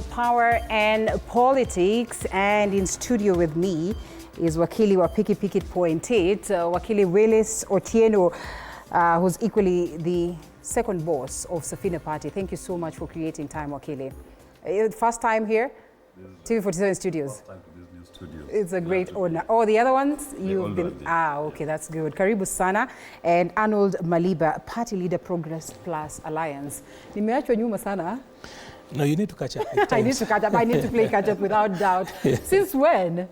power and politics, and in studio with me is Wakili wa Piki Piki Point 8, Wakili Willis Otieno, who's equally the second boss of Safina Party. Thank you so much for creating time, Wakili. First time here, TV47 Studios. First time to this new studio. It's a great honor. Oh, the other ones you've been. Okay, that's good. Karibu sana. And Arnold Maliba, Party Leader Progress Plus Alliance. Nimeachwa nyuma sana. No, you need to catch up. I need to catch up. I need to play catch up without doubt. Yeah. Since when?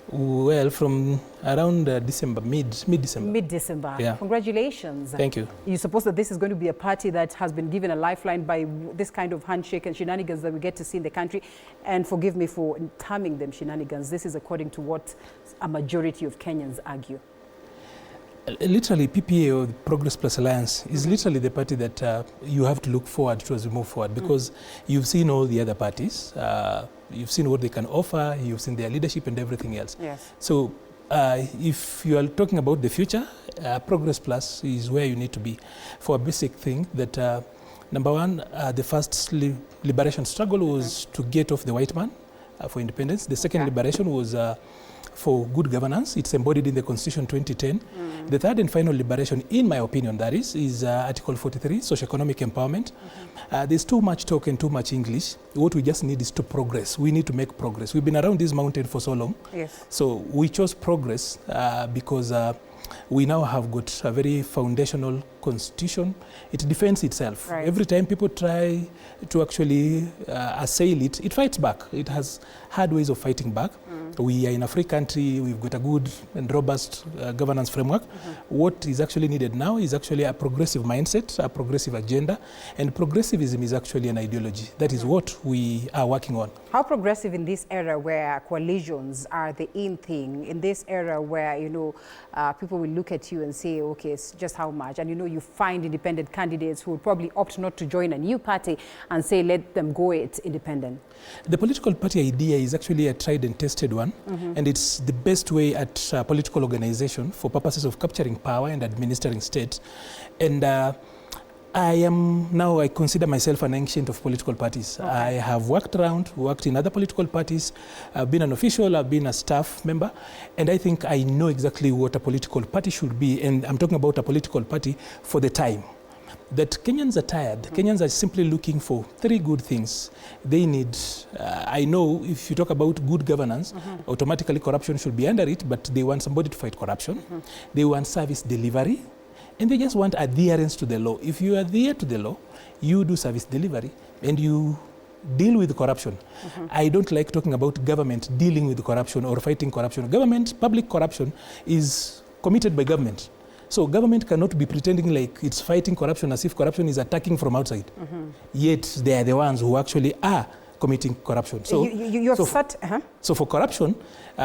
Well, from around December, mid-December. Mid-December. Yeah. Congratulations. Thank you. You suppose that this is going to be a party that has been given a lifeline by this kind of handshake and shenanigans that we get to see in the country. And forgive me for terming them shenanigans. This is according to what a majority of Kenyans argue. Literally, PPA, or Progress Plus Alliance, is literally the party that you have to look forward to as we move forward, because you've seen all the other parties, you've seen what they can offer, you've seen their leadership and everything else. Yes. So if you are talking about the future, Progress Plus is where you need to be for a basic thing that, number one, the first liberation struggle was to get off the white man for independence. The second liberation was for good governance. It's embodied in the Constitution 2010. The third and final liberation, in my opinion, that is Article 43, socio-economic empowerment. There's too much talk and too much English. What we just need is to progress. We need to make progress. We've been around this mountain for so long. Yes. So we chose progress because we now have got a very foundational constitution. It defends itself. Right. Every time people try to actually assail it, it fights back. It has hard ways of fighting back. We are in a free country. We've got a good and robust governance framework. What is actually needed now is actually a progressive mindset, a progressive agenda, and progressivism is actually an ideology. That is what we are working on. How progressive in this era where coalitions are the in thing, in this era where, you know, people will look at you and say, okay, it's just how much, and you know, you find independent candidates who will probably opt not to join a new party and say, let them go it independent. The political party idea is actually a tried and tested one, and it's the best way at political organization for purposes of capturing power and administering state. And I consider myself an ancient of political parties. Okay. I have worked in other political parties. I've been an official, I've been a staff member, and I think I know exactly what a political party should be, and I'm talking about a political party for the time. That Kenyans are tired. Kenyans are simply looking for three good things. They need, I know if you talk about good governance, automatically corruption should be under it, but they want somebody to fight corruption. They want service delivery, and they just want adherence to the law. If you adhere to the law, you do service delivery, and you deal with corruption. I don't like talking about government dealing with corruption or fighting corruption. Public corruption is committed by government. So government cannot be pretending like it's fighting corruption as if corruption is attacking from outside. Yet they are the ones who actually are committing corruption. So, so for corruption,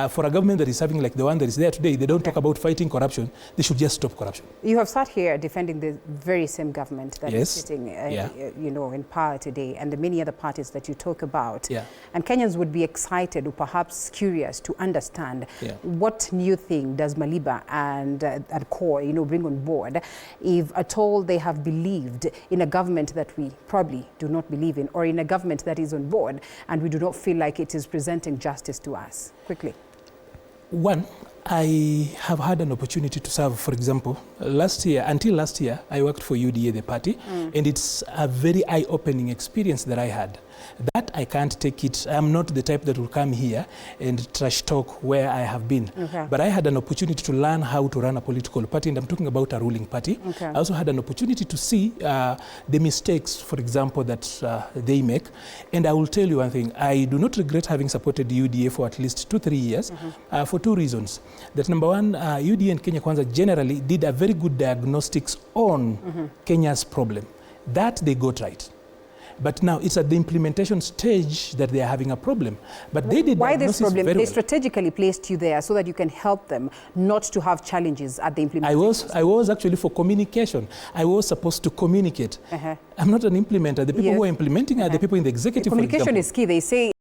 for a government that is having like the one that is there today, they don't talk about fighting corruption. They should just stop corruption. You have sat here defending the very same government that is sitting, you know, in power today, and the many other parties that you talk about. And Kenyans would be excited or perhaps curious to understand what new thing does Maliba and CORE, you know, bring on board, if at all they have believed in a government that we probably do not believe in, or in a government that is on board and we do not feel like it is presenting justice to us. Quickly. One, I have had an opportunity to serve, for example, until last year, I worked for UDA, the party, and it's a very eye-opening experience that I had. That I can't take it. I'm not the type that will come here and trash talk where I have been. But I had an opportunity to learn how to run a political party, and I'm talking about a ruling party. I also had an opportunity to see the mistakes, for example, that they make. And I will tell you one thing, I do not regret having supported the UDA for at least 2-3 years for two reasons. That number one, UDA and Kenya Kwanza generally did a very good diagnostics on Kenya's problem. That they got right. But now it's at the implementation stage that they are having a problem. But they did. Why this problem? They strategically placed you there so that you can help them not to have challenges at the implementation. I was actually for communication. I was supposed to communicate. I'm not an implementer. The people who are implementing are the people in the executive. Communication is key. They say